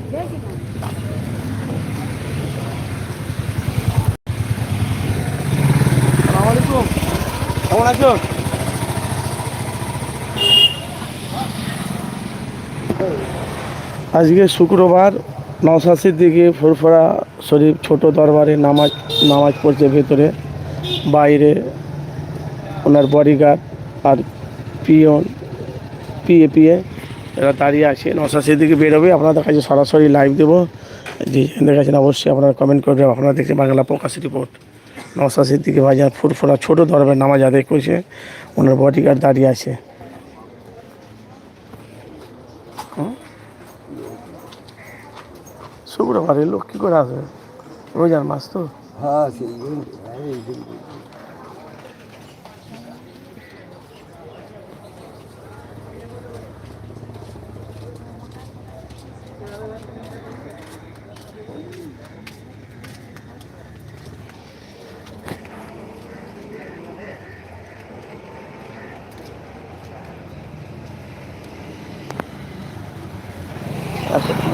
আসসালামু আলাইকুম, কেমন আছো? আজকে শুক্রবার, নওশাদ সিদ্দিকী ফুরফুরা শরীফ ছোট দরবারে নামাজ পড়ছে ভেতরে, বাইরে ওনার বডিগার্ড আর পিয়ন পিএ এরা দাঁড়িয়ে আছে। নওশাদ সিদ্দিকী বেরোবে, আপনাদের কাছে সরাসরি লাইভ দেবো। যে দেখেছেন অবশ্যই আপনারা কমেন্ট করবেন। আপনারা দেখছেন বাংলা প্রকাশ রিপোর্ট। নওশাদ সিদ্দিকী ভাইজান ফুরফুরা ছোট দরবারে নামাজ আদায় করছে, ওনার বডিগার্ড দাঁড়িয়ে আছে। শুক্রবারে লোক কী করে আসবে, রোজার মাস তো। হ্যাঁ সেই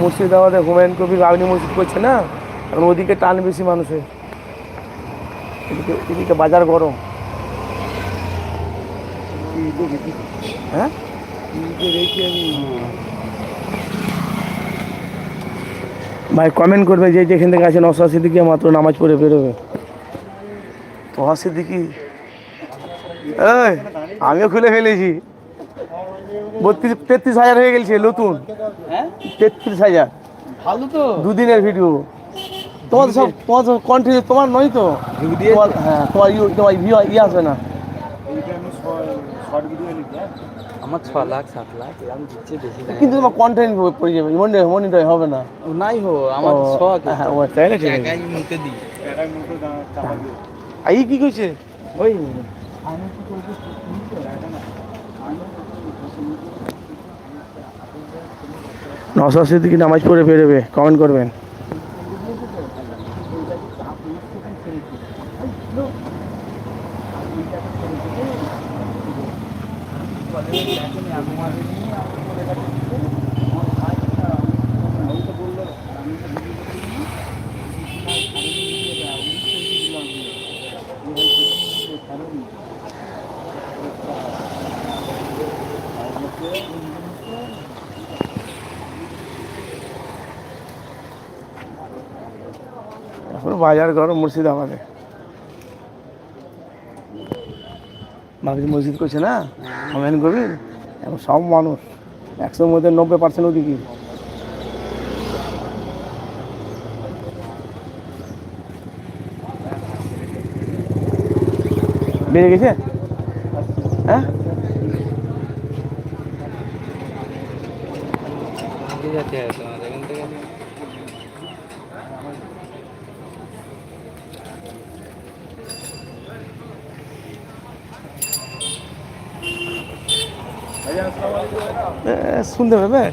মুর্শিদাবাদে হুমায়ুন কবির বাবরি মসজিদ করছে না, কারণ ওদিকে টান বেশি মানুষের, এদিকে বাজার গরম। হ্যাঁ ভাই কমেন্ট করবে যে যেখান থেকে আছে। নওশাদ সিদ্দিকী মাত্র নামাজ পড়ে বেরোবে। তোহা সিদ্দিকী এই আমিও খুলে ফেলেছি, 33,000 হয়ে গেছে নতুন। 33,000 ভালো তো, দুদিনের ভিডিও। তোমার সব কন্টিনিউ তোমার নয় তো। হ্যাঁ তোমার ভিউ আসবে না। আমার 6 লাখ 7 লাখ এরকম দিচ্ছে, বেশি না। কিন্তু তোমার কন্টেন্ট পড়ে যাবে, মনিটর হবে না। নাই হো আমার শখ। হ্যাঁ ও তাই না, ঠিক আছে। একাই মুখে দিই। আই কি কইছে ওই নওশাদ সিদ্দিকী নামাজ পড়ে বেরোবে, কমেন্ট করবেন। এখন বাজার গরম মুর্শিদাবাদে। বাবরি মসজিদ করছে না হুমায়ুন কবির, এখন সব মানুষ 100-র মধ্যে 90% ওদিকে। বেড়ে গেছে। হ্যাঁ যাচ্ছে তোমাদের এখান থেকে। শুনতে পাবে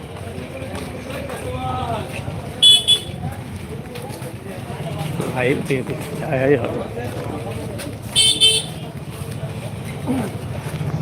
ভাই, হবে।